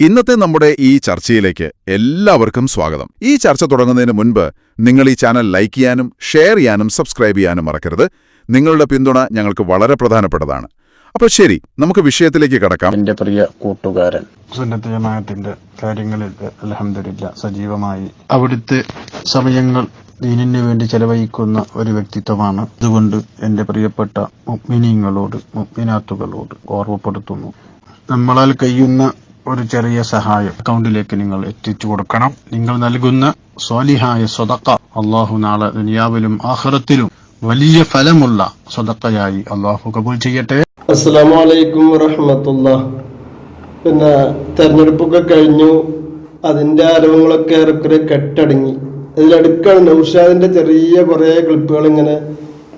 ഇന്നത്തെ നമ്മുടെ ഈ ചർച്ചയിലേക്ക് എല്ലാവർക്കും സ്വാഗതം. ഈ ചർച്ച തുടങ്ങുന്നതിന് മുൻപ് നിങ്ങൾ ഈ ചാനൽ ലൈക്ക് ചെയ്യാനും ഷെയർ ചെയ്യാനും സബ്സ്ക്രൈബ് ചെയ്യാനും മറക്കരുത്. നിങ്ങളുടെ പിന്തുണ ഞങ്ങൾക്ക് വളരെ പ്രധാനപ്പെട്ടതാണ്. അപ്പോൾ ശരി, നമുക്ക് വിഷയത്തിലേക്ക് കടക്കാം. എന്റെ പ്രിയ കൂട്ടുകാരൻ, സുന്നത്ത് ജമാഅത്തിന്റെ കാര്യങ്ങളിൽ അൽഹംദുലില്ലാഹ് സജീവമായി അവിടുത്തെ സമയങ്ങൾ ദീനിനു വേണ്ടി ചെലവഴിക്കുന്ന ഒരു വ്യക്തിത്വമാണ്. അതുകൊണ്ട് എന്റെ പ്രിയപ്പെട്ട മുഅ്മിനീങ്ങളോട് മുഅ്മിനാത്തുകളോട് ഓർമ്മപ്പെടുത്തുന്നു, നമ്മളാൽ കഴിയുന്ന ഒരു ചെറിയ സഹായം അക്കൗണ്ടിലേക്ക് നിങ്ങൾ എത്തിച്ചു കൊടുക്കണം. നിങ്ങൾ നൽകുന്ന സ്വാലിഹായ സ്വതക്ക അള്ളാഹു നാളെ ദുനിയാവിലും ആഖിറത്തിലും വലിയ ഫലമുള്ള സ്വതക്കയായി അള്ളാഹു കബൂൽ ചെയ്യട്ടെ. അസ്സലാമു അലൈക്കും വറഹ്മത്തുള്ളാഹി. പിന്നെ തെരഞ്ഞെടുപ്പൊക്കെ കഴിഞ്ഞു, അതിന്റെ ആരവങ്ങളൊക്കെ ഏറെക്കുറെ കെട്ടടങ്ങി. അതിലടുക്കാണ് നൗഷാദിന്റെ ചെറിയ കുറെ ക്ലിപ്പുകൾ ഇങ്ങനെ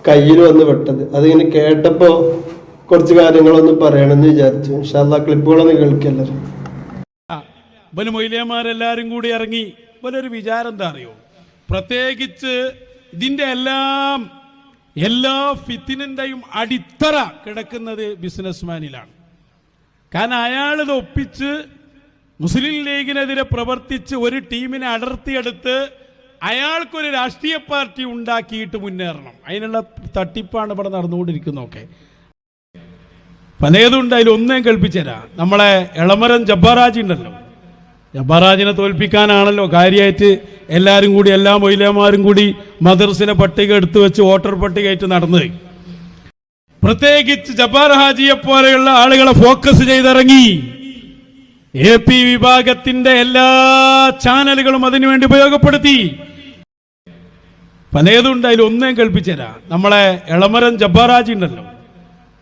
കയ്യിൽ വന്ന് പെട്ടത്. അതിങ്ങനെ കേട്ടപ്പോ കുറച്ച് കാര്യങ്ങളൊന്ന് പറയണമെന്ന് വിചാരിച്ചു. ഇൻഷാ അല്ലാഹ് ക്ലിപ്പുകളൊന്ന് കേൾക്കല്ലോ. മൊയ്ലിയന്മാരെല്ലാരും കൂടി ഇറങ്ങി വലിയൊരു വിചാരം എന്താ അറിയോ, പ്രത്യേകിച്ച് ഇതിന്റെ എല്ലാ ഫിത്തിനിന്റെയും അടിത്തറ കിടക്കുന്നത് ബിസിനസ്മാനിലാണ്. കാരണം അയാളിത് ഒപ്പിച്ച് മുസ്ലിം ലീഗിനെതിരെ പ്രവർത്തിച്ച് ഒരു ടീമിനെ അടർത്തിയെടുത്ത് അയാൾക്കൊരു രാഷ്ട്രീയ പാർട്ടി ഉണ്ടാക്കിയിട്ട് മുന്നേറണം. അതിനുള്ള തട്ടിപ്പാണ് ഇവിടെ നടന്നുകൊണ്ടിരിക്കുന്നതൊക്കെ. പലതുണ്ട്, അതിലൊന്നേം കേൾപ്പിച്ചുതരാം. നമ്മളെ എളമരം ജബ്ബാറാജി ഉണ്ടല്ലോ, ജബ്ബാറാജിനെ തോൽപ്പിക്കാനാണല്ലോ കാര്യമായിട്ട് എല്ലാവരും കൂടി, എല്ലാ മൊയ്ലിയന്മാരും കൂടി മദ്രസിലെ പട്ടിക എടുത്തു വെച്ച് വോട്ടർ പട്ടികയായിട്ട് നടന്നത്. പ്രത്യേകിച്ച് ജബ്ബാർ ഹാജിയെ പോലെയുള്ള ആളുകളെ ഫോക്കസ് ചെയ്തിറങ്ങി. AP വിഭാഗത്തിന്റെ എല്ലാ ചാനലുകളും അതിനുവേണ്ടി ഉപയോഗപ്പെടുത്തി. പലതുണ്ട്, അതിലൊന്നേം കേൾപ്പിച്ചുതരാം. നമ്മളെ എളമരം ജബ്ബാറാജി ഉണ്ടല്ലോ,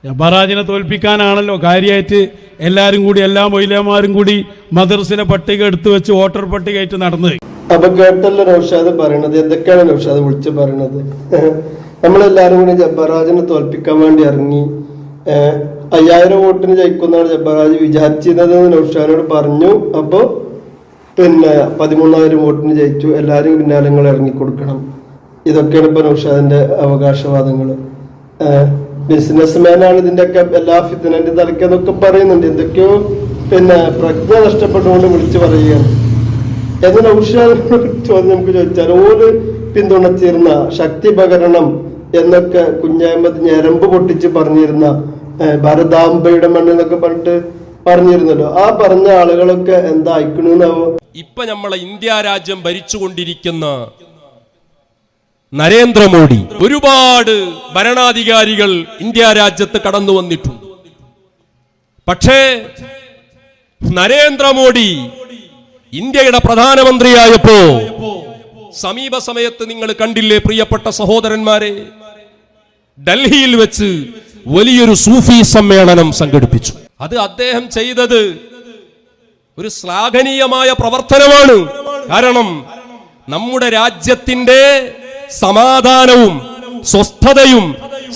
ജബ്ബാറാജിനെ തോൽപ്പിക്കാനാണല്ലോ കാര്യമായിട്ട് എല്ലാവരും കൂടി, എല്ലാ മൊയ്ലിയന്മാരും കൂടി മദ്രസിലെ പട്ടിക എടുത്തു വെച്ച് വോട്ടർ പട്ടികയായിട്ട് നടന്നത്. അപ്പൊ കേട്ടല്ലോ നൗഷാദ് പറയണത്. എന്തൊക്കെയാണ് നൗഷാദ് വിളിച്ച് പറയണത്? നമ്മളെല്ലാരും കൂടി ജബ്ബാറാജിനെ തോൽപ്പിക്കാൻ വേണ്ടി ഇറങ്ങി. 5000 വോട്ടിന് ജയിക്കുന്നതാണ് ജബ്ബാറാജി വിചാരിച്ചിരുന്നത് നൗഷാദിനോട് പറഞ്ഞു. അപ്പൊ പിന്നെ 13000 വോട്ടിന് ജയിച്ചു. എല്ലാരും പിന്നാലെ നിങ്ങൾ ഇറങ്ങിക്കൊടുക്കണം. ഇതൊക്കെയാണ് ഇപ്പൊ നൗഷാദിന്റെ അവകാശവാദങ്ങള്. ബിസിനസ്മാനാണ് ഇതിന്റെ ഒക്കെ എല്ലാ ഫിത്നന്റെ തലക്കെന്നൊക്കെ പറയുന്നുണ്ട്. എന്തൊക്കെയോ പിന്നെ പ്രജ്ഞ നഷ്ടപ്പെട്ടുകൊണ്ട് വിളിച്ചു പറയുകയാണ്. എന്നാൽ നൗഷാദിനോട് ചോദ്യം നമുക്ക് ചോദിച്ചാൽ, ഓര് പിന്തുണച്ചിരുന്ന ശക്തി പകരണം എന്നൊക്കെ കുഞ്ഞഹമ്മദ് ഞരമ്പ് പൊട്ടിച്ച് പറഞ്ഞിരുന്ന ഭാരതാംബയുടെ മണ്ണെന്നൊക്കെ പറഞ്ഞിട്ട് പറഞ്ഞിരുന്നല്ലോ, ആ പറഞ്ഞ ആളുകളൊക്കെ എന്താ അയക്കണെന്നാവോ? ഇപ്പൊ നമ്മളെ ഇന്ത്യ രാജ്യം ഭരിച്ചുകൊണ്ടിരിക്കുന്ന നരേന്ദ്രമോദി, ഒരുപാട് ഭരണാധികാരികൾ ഇന്ത്യ രാജ്യത്ത് കടന്നു വന്നിട്ടുണ്ട്. പക്ഷേ നരേന്ദ്രമോദി ഇന്ത്യയുടെ പ്രധാനമന്ത്രിയായപ്പോ സമീപ സമയത്ത് നിങ്ങൾ കണ്ടില്ലേ പ്രിയപ്പെട്ട സഹോദരന്മാരെ, ഡൽഹിയിൽ വെച്ച് വലിയൊരു സൂഫി സമ്മേളനം സംഘടിപ്പിച്ചു. അത് അദ്ദേഹം ചെയ്തത് ഒരു ശ്ലാഘനീയമായ പ്രവർത്തനമാണ്. കാരണം നമ്മുടെ രാജ്യത്തിന്റെ സമാധാനവും സ്വസ്ഥതയും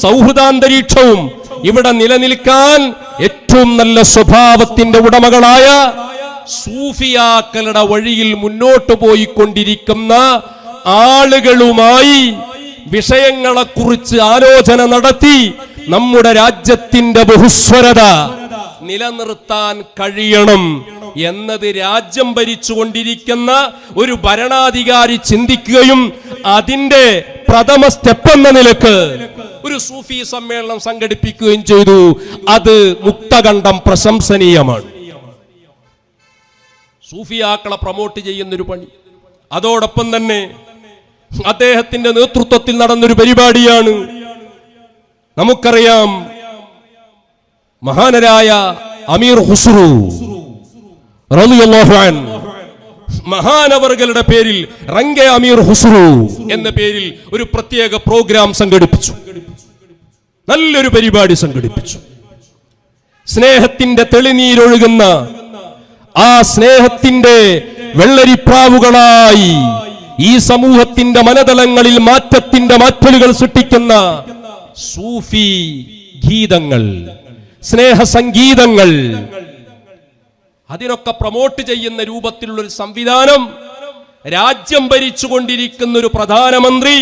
സൗഹൃദാന്തരീക്ഷവും ഇവിടെ നിലനിൽക്കാൻ ഏറ്റവും നല്ല സ്വഭാവത്തിന്റെ ഉടമകളായ സൂഫിയാക്കളുടെ വഴിയിൽ മുന്നോട്ടു പോയിക്കൊണ്ടിരിക്കുന്ന ആളുകളുമായി വിഷയങ്ങളെക്കുറിച്ച് ആലോചന നടത്തി നമ്മുടെ രാജ്യത്തിന്റെ ബഹുസ്വരത നിലനിർത്താൻ കഴിയണം എന്നത് രാജ്യം ഭരിച്ചുകൊണ്ടിരിക്കുന്ന ഒരു ഭരണാധികാരി ചിന്തിക്കുകയും അതിന്റെ പ്രഥമ സ്റ്റെപ്പ് എന്ന നിലക്ക് ഒരു സൂഫി സമ്മേളനം സംഘടിപ്പിക്കുകയും ചെയ്തു. അത് മുക്തകണ്ഠം പ്രശംസനീയമാണ്. സൂഫിയാക്കളെ പ്രൊമോട്ട് ചെയ്യുന്നൊരു പണി. അതോടൊപ്പം തന്നെ അദ്ദേഹത്തിന്റെ നേതൃത്വത്തിൽ നടന്നൊരു പരിപാടിയാണ്, നമുക്കറിയാം, മഹാനരായ അമീർ ഖുസ്രു റളിയല്ലാഹു അൻഹു മഹാനവറുകളുടെ പേരിൽ റംഗെ അമീർ ഖുസ്രു എന്ന പേരിൽ ഒരു പ്രത്യേക പ്രോഗ്രാം സംഘടിപ്പിച്ചു. നല്ലൊരു പരിപാടി സംഘടിപ്പിച്ചു. സ്നേഹത്തിന്റെ തെളിനീരൊഴുകുന്ന ആ സ്നേഹത്തിന്റെ വെള്ളരിപ്രാവുകളായി ഈ സമൂഹത്തിന്റെ മനതലങ്ങളിൽ മാറ്റത്തിന്റെ മാറ്റലുകൾ സൃഷ്ടിക്കുന്ന സൂഫി ഗീതങ്ങൾ, സ്നേഹസംഗീതങ്ങൾ, അതിനൊക്കെ പ്രൊമോട്ട് ചെയ്യുന്ന രൂപത്തിലുള്ള ഒരു സംവിധാനം രാജ്യം ഭരിച്ചുകൊണ്ടിരിക്കുന്ന ഒരു പ്രധാനമന്ത്രി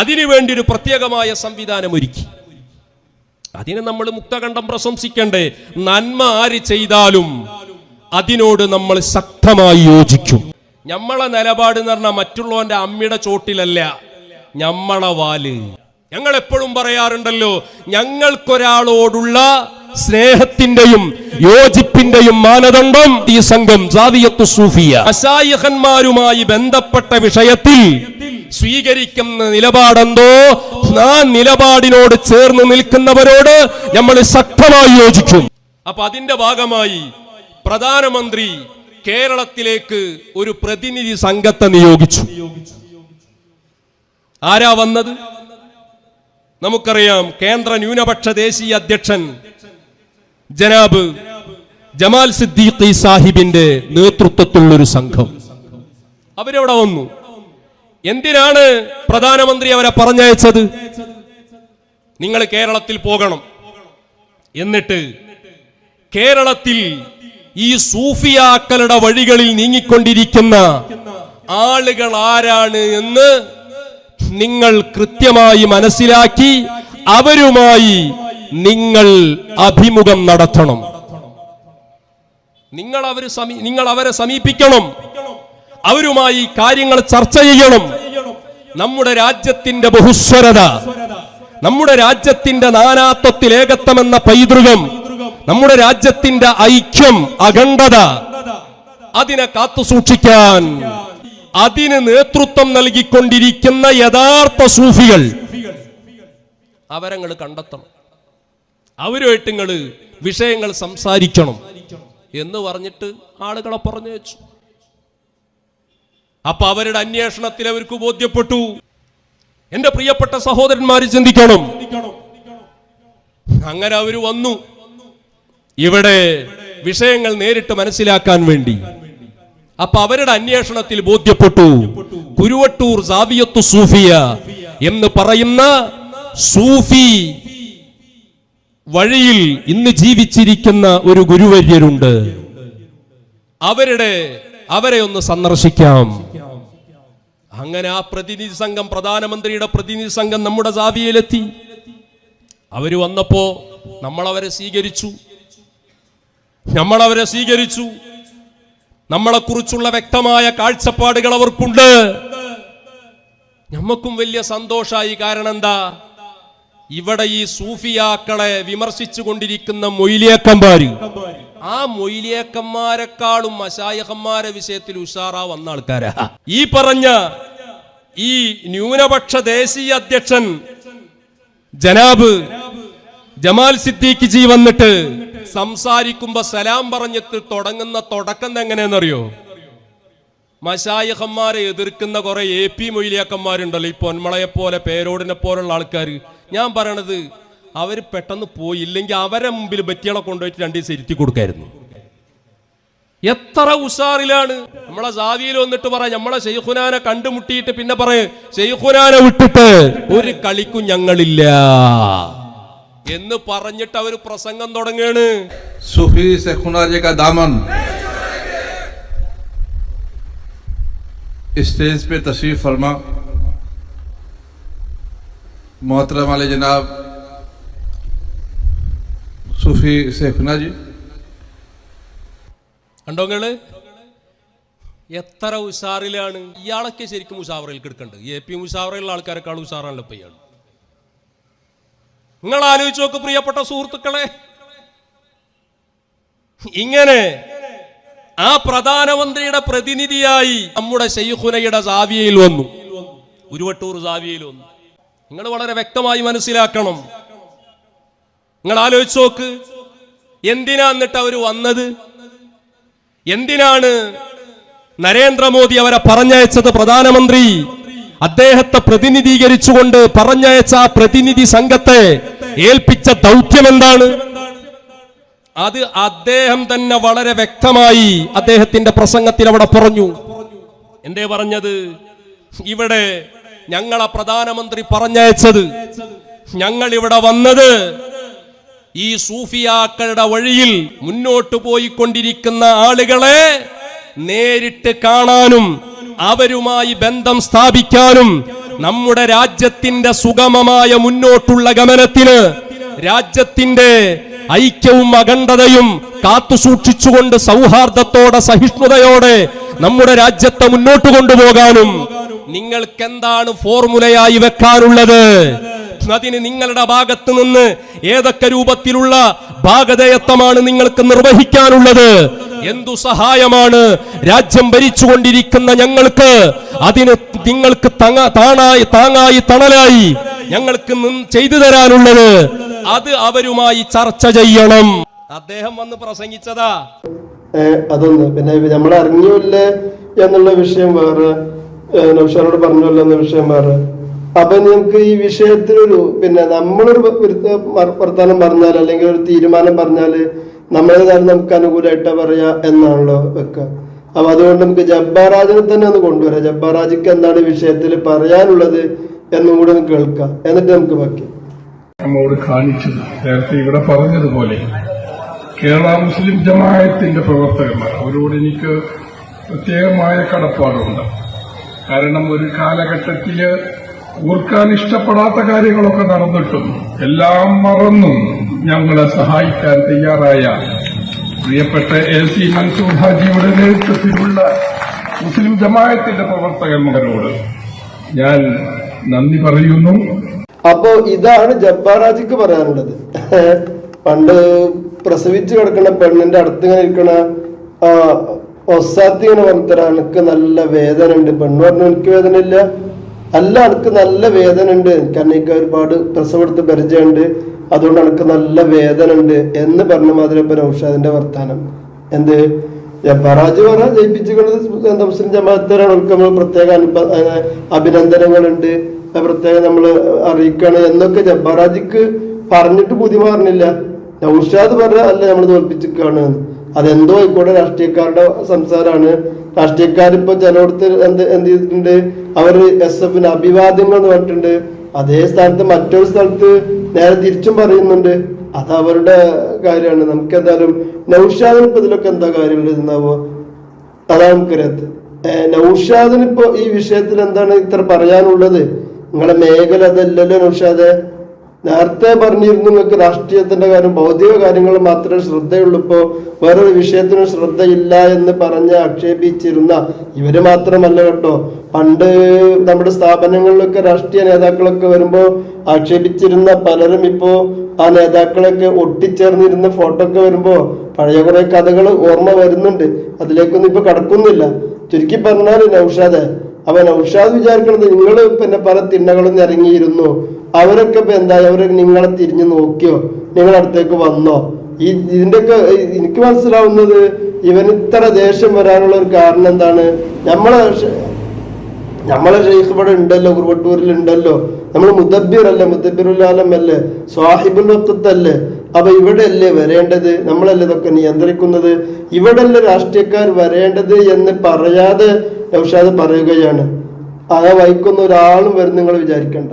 അതിനുവേണ്ടി ഒരു പ്രത്യേകമായ സംവിധാനം ഒരുക്കി. അതിനെ നമ്മൾ മുക്തകണ്ഠം പ്രശംസിക്കണ്ടേ? നന്മ ആര് ചെയ്താലും അതിനോട് നമ്മൾ ശക്തമായി യോജിക്കും. നമ്മളെ നിലപാട് എന്ന് പറഞ്ഞാൽ മറ്റുള്ളവന്റെ അമ്മയുടെ ചോട്ടിലല്ല, നമ്മളെ വാല്. ഞങ്ങൾ എപ്പോഴും പറയാറുണ്ടല്ലോ, ഞങ്ങൾക്കൊരാളോടുള്ള സ്നേഹത്തിന്റെയും യോജിപ്പിന്റെയും മാനദണ്ഡം ഈ സംഘം സാദിയത്തു സൂഫിയ മശായിഖന്മാരുമായി ബന്ധപ്പെട്ട വിഷയത്തിൽ സ്വീകരിക്കുന്ന നിലപാടെന്തോ ആ നിലപാടിനോട് ചേർന്ന് നിൽക്കുന്നവരോട് നമ്മൾ ശക്തമായി യോജിക്കും. അപ്പൊ അതിന്റെ ഭാഗമായി പ്രധാനമന്ത്രി കേരളത്തിലേക്ക് ഒരു പ്രതിനിധി സംഘത്തെ നിയോഗിച്ചു. ആരാ വന്നത്? നമുക്കറിയാം, കേന്ദ്ര ന്യൂനപക്ഷ ദേശീയ അധ്യക്ഷൻ ജനാബ് ജമാൽ സിദ്ദീഖി സാഹിബിന്റെ നേതൃത്വത്തിലുള്ളൊരു സംഘം അവരവിടെ വന്നു. എന്തിനാണ് പ്രധാനമന്ത്രി അവരെ പറഞ്ഞയച്ചത്? നിങ്ങൾ കേരളത്തിൽ പോകണം, എന്നിട്ട് കേരളത്തിൽ ഈ സൂഫിയാക്കളുടെ വഴികളിൽ നീങ്ങിക്കൊണ്ടിരിക്കുന്ന ആളുകൾ ആരാണ് എന്ന് നിങ്ങൾ കൃത്യമായി മനസ്സിലാക്കി അവരുമായി നിങ്ങൾ അഭിമുഖം നടത്തണം. നിങ്ങൾ അവരെ സമീപിക്കണം, അവരുമായി കാര്യങ്ങൾ ചർച്ച ചെയ്യണം. നമ്മുടെ രാജ്യത്തിന്റെ ബഹുസ്വരത, നമ്മുടെ രാജ്യത്തിന്റെ നാനാത്വത്തിൽ ഏകത്വം എന്ന പൈതൃകം, നമ്മുടെ രാജ്യത്തിന്റെ ഐക്യം, അഖണ്ഡത, അതിനെ കാത്തുസൂക്ഷിക്കാൻ അതിന് നേതൃത്വം നൽകിക്കൊണ്ടിരിക്കുന്ന യഥാർത്ഥ സൂഫികൾ അവരങ്ങൾ കണ്ടെത്തണം, അവരുമായിട്ട് നിങ്ങൾ വിഷയങ്ങൾ സംസാരിക്കണം എന്ന് പറഞ്ഞിട്ട് ആളുകളെ പറഞ്ഞു വെച്ചു. അപ്പൊ അവരുടെ അന്വേഷണത്തിൽ അവർക്ക് ബോധ്യപ്പെട്ടു. എന്റെ പ്രിയപ്പെട്ട സഹോദരന്മാര് ചിന്തിക്കണം. അങ്ങനെ അവര് വന്നു ഇവിടെ വിഷയങ്ങൾ നേരിട്ട് മനസ്സിലാക്കാൻ വേണ്ടി. അപ്പൊ അവരുടെ അന്വേഷണത്തിൽ ബോധ്യപ്പെട്ടു, കുരുവട്ടൂർ സാദിയത്തു സൂഫിയ എന്ന് പറയുന്ന സൂഫി വഴിയിൽ ഇന്ന് ജീവിച്ചിരിക്കുന്ന ഒരു ഗുരുവര്യരുണ്ട്. അവരെ ഒന്ന് സന്ദർശിക്കാം. അങ്ങനെ ആ പ്രതിനിധി സംഘം, പ്രധാനമന്ത്രിയുടെ പ്രതിനിധി സംഘം നമ്മുടെ സാദിയയിലെത്തി. അവര് വന്നപ്പോ നമ്മളവരെ സ്വീകരിച്ചു. നമ്മളെക്കുറിച്ചുള്ള വ്യക്തമായ കാഴ്ചപ്പാടുകൾ അവർക്കുണ്ട്. നമുക്കും വലിയ സന്തോഷമായി. കാരണം എന്താ, ഇവിടെ ഈ സൂഫിയാക്കളെ വിമർശിച്ചു കൊണ്ടിരിക്കുന്ന മൊയ്ലിയക്കന്മാര്, ആ മൊയ്ലിയക്കന്മാരെക്കാളും മശായിഖന്മാരെ വിഷയത്തിൽ ഉഷാറാ വന്ന ആൾക്കാരാ. ഈ പറഞ്ഞ ഈ ന്യൂനപക്ഷ ദേശീയ അധ്യക്ഷൻ ജനാബ് ജമാൽ സിദ്ദീഖി ജി വന്നിട്ട് സംസാരിക്കുമ്പോ സലാം പറഞ്ഞിട്ട് തുടങ്ങുന്ന തുടക്കം എങ്ങനെയെന്നറിയോ? മശായിഖന്മാരെ എതിർക്കുന്ന കുറെ AP മൊയ്ലിയാക്കന്മാരുണ്ടല്ലോ, ഈ പൊന്മളയെ പോലെ പേരോടിനെ പോലുള്ള ആൾക്കാർ. ഞാൻ പറയണത് അവർ പെട്ടെന്ന് പോയില്ലെങ്കിൽ അവരെ മുമ്പിൽ ബറ്റികളെ കൊണ്ടുപോയിട്ട് 2 ദിവസം ഇരുത്തി കൊടുക്കായിരുന്നു. എത്ര ഉഷാറിലാണ്. നമ്മളെ സാദിയിൽ വന്നിട്ട് പറയാം, നമ്മളെ ശൈഖുനാനെ കണ്ടുമുട്ടിയിട്ട് പിന്നെ പറയും ശൈഖുനാനെ വിട്ടിട്ട് ഒരു കളിക്കും ഞങ്ങളില്ല എന്ന് പറഞ്ഞിട്ട് അവർ പ്രസംഗം തുടങ്ങാണ്. सूफी शैखुना जी का दामन स्टेज पे तशरीफ फरमा मोहतरम वाले जनाब सूफी शैखुना जी. കണ്ടോങ്ങള് എത്ര ഉഷാറിലാണ്. ഇയാളൊക്കെ ശരിക്കും മുഷാവറയിൽ കിടക്കണ്ട്. AP മുഷാവറയിലുള്ള ആൾക്കാരെക്കാളും ഉഷാറാണല്ലോ ഇപ്പൊ ഇയാൾ. നിങ്ങൾ ആലോചിച്ച് നോക്ക് പ്രിയപ്പെട്ട സുഹൃത്തുക്കളെ. ഇങ്ങനെ ആ പ്രധാനമന്ത്രിയുടെ പ്രതിനിധിയായി നമ്മുടെ ശൈഖുനയുടെ സാവിയയിൽ വന്നു, ഉരുവട്ടൂർ സാവിയയിൽ വന്നു. നിങ്ങൾ വളരെ വ്യക്തമായി മനസ്സിലാക്കണം. നിങ്ങൾ ആലോചിച്ച് നോക്ക്, എന്തിനാ എന്നിട്ട് അവര് വന്നത്? എന്തിനാണ് നരേന്ദ്രമോദി അവരെ പറഞ്ഞയച്ചത്? പ്രധാനമന്ത്രി അദ്ദേഹത്തെ പ്രതിനിധീകരിച്ചുകൊണ്ട് പറഞ്ഞയച്ച ആ പ്രതിനിധി സംഘത്തെ ഏൽപ്പിച്ച ദൗത്യം എന്താണ്? അത് അദ്ദേഹം തന്നെ വളരെ വ്യക്തമായി അദ്ദേഹത്തിന്റെ പ്രസംഗത്തിൽ അവിടെ പറഞ്ഞു. എന്തേ പറഞ്ഞത്? ഇവിടെ ഞങ്ങളെ പ്രധാനമന്ത്രി പറഞ്ഞയച്ചത്, ഞങ്ങൾ ഇവിടെ വന്നത് ഈ സൂഫിയാക്കളുടെ വഴിയിൽ മുന്നോട്ടു പോയിക്കൊണ്ടിരിക്കുന്ന ആളുകളെ നേരിട്ട് കാണാനും അവരുമായി ബന്ധം സ്ഥാപിക്കാനും നമ്മുടെ രാജ്യത്തിന്റെ സുഗമമായ മുന്നോട്ടുള്ള ഗമനത്തിന്, രാജ്യത്തിന്റെ ഐക്യവും അഖണ്ഡതയും കാത്തുസൂക്ഷിച്ചുകൊണ്ട് സൗഹാർദ്ദത്തോടെ സഹിഷ്ണുതയോടെ നമ്മുടെ രാജ്യത്തെ മുന്നോട്ട് കൊണ്ടുപോകാനും നിങ്ങൾക്ക് എന്താണ് ഫോർമുലയായി വെക്കാനുള്ളത്? അതിന് നിങ്ങളുടെ ഭാഗത്ത് നിന്ന് ഏതൊക്കെ രൂപത്തിലുള്ള ഭാഗധേയത്വമാണ് നിങ്ങൾക്ക് നിർവഹിക്കാനുള്ളത്? എന്തു സഹായമാണ് രാജ്യം ഭരിച്ചുകൊണ്ടിരിക്കുന്ന ഞങ്ങൾക്ക് അതിന് നിങ്ങൾക്ക് താങ്ങായി തണലായി ഞങ്ങൾക്ക് ചെയ്തു തരാനുള്ളത്? അത് അവരുമായി ചർച്ച ചെയ്യണം. അദ്ദേഹം വന്ന് പ്രസംഗിച്ചതാ. അതൊന്ന് പിന്നെ നമ്മൾ അറിഞ്ഞില്ലേ എന്നുള്ള വിഷയം വേറെ, നൗഷാദോട് പറഞ്ഞല്ലോ എന്ന വിഷയം വേറെ. അപ്പൊ നമുക്ക് ഈ വിഷയത്തിലൊരു പിന്നെ നമ്മളൊരു വർത്താനം പറഞ്ഞാൽ അല്ലെങ്കിൽ ഒരു തീരുമാനം പറഞ്ഞാല് നമ്മളേതായാലും നമുക്ക് അനുകൂലമായിട്ടാ പറയാ എന്നാണല്ലോ വെക്കുക. അപ്പൊ അതുകൊണ്ട് നമുക്ക് ജബ്ബാറാജിനെ തന്നെ ഒന്ന് കൊണ്ടുവരാം. ജബ്ബാറാജിക്ക് എന്താണ് വിഷയത്തിൽ പറയാനുള്ളത് എന്നും കൂടി ഒന്ന് കേൾക്കാം, എന്നിട്ട് നമുക്ക് വെക്കാം. നമ്മോട് കാണിച്ചത് നേരത്തെ ഇവിടെ പറഞ്ഞതുപോലെ കേരള മുസ്ലിം ജമാഅത്തിന്റെ പ്രവർത്തകന്മാർ, അവരോട് എനിക്ക് പ്രത്യേകമായ കടപ്പാടുണ്ട്. കാരണം ഒരു കാലഘട്ടത്തില് ഓർക്കാൻ ഇഷ്ടപ്പെടാത്ത കാര്യങ്ങളൊക്കെ നടന്നിട്ടും എല്ലാം മറന്നും ഞങ്ങളെ സഹായിക്കാൻ തയ്യാറായ പ്രിയപ്പെട്ട AC മൻസൂർ ഹാജിയുടെ നേതൃത്വത്തിലുള്ള മുസ്ലിം ജമാഅത്തിന്റെ പ്രവർത്തകന്മാരോട് ഞാൻ നന്ദി പറയുന്നു. അപ്പോ ഇതാണ് ജബ്ബാറാജിക്ക് പറയാനുള്ളത്. പണ്ട് പ്രസവിച്ച് കിടക്കുന്ന പെണ്ണിന്റെ അടുത്ത് ഇങ്ങനെ ഇരിക്കണ ഒസാത്തി ഇങ്ങനെ പറഞ്ഞാൽ എനിക്ക് നല്ല വേദന ഉണ്ട്. പെണ്ണ് പറഞ്ഞു എനിക്ക് വേദന ഇല്ല. അല്ല, എനിക്ക് നല്ല വേദന ഉണ്ട്, കാരണം എനിക്ക് ഒരുപാട് പ്രസവെടുത്ത് പരിചയമുണ്ട്, അതുകൊണ്ട് എനിക്ക് നല്ല വേദന ഉണ്ട് എന്ന് പറഞ്ഞ മാതിരി ഇപ്പൊ നൗഷാദിന്റെ വർത്താനം. എന്ത് ജബ്ബാറാജ് പറഞ്ഞാൽ ജയിപ്പിച്ചുകൊണ്ട് മുസ്ലിം ജമാഅത്തിനാണ്. അവർക്ക് നമ്മൾ പ്രത്യേക അഭിനന്ദനങ്ങളുണ്ട്, പ്രത്യേകം നമ്മൾ അറിയിക്കണം എന്നൊക്കെ ജബ്ബാറാജിക്ക് പറഞ്ഞിട്ട് പുതിയ പറഞ്ഞില്ല. നൗഷാദ് പറഞ്ഞ അല്ല നമ്മൾ തോൽപ്പിച്ചിരിക്കുകയാണ്. അതെന്തോ ആയിക്കോട്ടെ, രാഷ്ട്രീയക്കാരുടെ സംസാരമാണ്. രാഷ്ട്രീയക്കാരിപ്പോ ചിലയിടത്ത് എന്ത് ചെയ്തിട്ടുണ്ട്, അവര് SF അഭിവാദ്യങ്ങൾ എന്ന് പറഞ്ഞിട്ടുണ്ട്. അതേ സ്ഥാനത്ത് മറ്റൊരു സ്ഥലത്ത് നേരെ തിരിച്ചും പറയുന്നുണ്ട്. അത് അവരുടെ കാര്യമാണ്. നമുക്ക് എന്തായാലും നൗഷാദിന് ഇപ്പൊ ഇതിലൊക്കെ എന്താ കാര്യമുള്ളത് എന്നാവോ, അതാണ് നമുക്കറിയാത്ത. നൗഷാദിന് ഇപ്പൊ ഈ വിഷയത്തിൽ എന്താണ് ഇത്ര പറയാനുള്ളത്? നിങ്ങളെ മേഖല അതല്ലല്ലോ നൗഷാദെ. നേരത്തെ പറഞ്ഞിരുന്നു നിങ്ങൾക്ക് രാഷ്ട്രീയത്തിന്റെ കാര്യം, ഭൗതിക കാര്യങ്ങൾ മാത്രമേ ശ്രദ്ധയുള്ളൂ, ഇപ്പോ വേറൊരു വിഷയത്തിനും ശ്രദ്ധയില്ല എന്ന് പറഞ്ഞ് ആക്ഷേപിച്ചിരുന്ന ഇവര് മാത്രമല്ല കേട്ടോ. പണ്ട് നമ്മുടെ സ്ഥാപനങ്ങളിലൊക്കെ രാഷ്ട്രീയ നേതാക്കളൊക്കെ വരുമ്പോ ആക്ഷേപിച്ചിരുന്ന പലരും ഇപ്പോ ആ നേതാക്കളൊക്കെ ഒട്ടിച്ചേർന്നിരുന്ന ഫോട്ടോ ഒക്കെ വരുമ്പോ പഴയ കുറെ കഥകൾ ഓർമ്മ വരുന്നുണ്ട്. അതിലേക്കൊന്നും ഇപ്പൊ കടക്കുന്നില്ല. ചുരുക്കി പറഞ്ഞാൽ നൗഷാദെ, അപ്പൊ നൗഷാദ് വിചാരിക്കണത് നിങ്ങൾ പിന്നെ പല തിണ്ണകളും ഇറങ്ങിയിരുന്നു, അവരൊക്കെ ഇപ്പൊ എന്താ, അവരൊക്കെ നിങ്ങളെ തിരിഞ്ഞു നോക്കിയോ, നിങ്ങളുടെ അടുത്തേക്ക് വന്നോ? ഇതിന്റെയൊക്കെ എനിക്ക് മനസ്സിലാവുന്നത് ഇവന് ഇത്ര ദേഷ്യം വരാനുള്ള ഒരു കാരണം എന്താണ്? നമ്മളെ ഷെയ്ഖ് ഇവിടെ ഉണ്ടല്ലോ, കുറുവട്ടൂരിൽ ഉണ്ടല്ലോ, നമ്മൾ മുദബ്ബിർ അല്ലേ, മുദബ്ബിറുൽ ആലം അല്ലേ, സ്വാഹിബുൽ വഖ്ത് അല്ലേ. അപ്പൊ ഇവിടെ അല്ലേ വരേണ്ടത്? നമ്മളല്ലേ ഇതൊക്കെ നിയന്ത്രിക്കുന്നത്? ഇവിടെ അല്ലേ രാഷ്ട്രീയക്കാർ വരേണ്ടത് എന്ന് പറയാതെ നൗഷാദ് പറയുകയാണ്. ആ വൈക്കൊന്നും ഒരാളും വരും നിങ്ങൾ വിചാരിക്കണ്ട.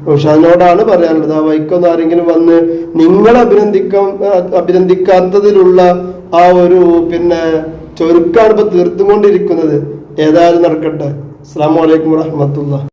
നൗഷാദിനോടാണ് പറയാനുള്ളത്. ആ വൈക്കൊന്നും ആരെങ്കിലും വന്ന് നിങ്ങൾ അഭിനന്ദിക്കാത്തതിലുള്ള ആ ഒരു പിന്നെ ചൊരുക്കാണ് ഇപ്പൊ തീർത്തുകൊണ്ടിരിക്കുന്നത്. ഏതായാലും നടക്കട്ടെ. അസ്സലാമു അലൈക്കും വറഹ്മത്തുള്ളാഹി.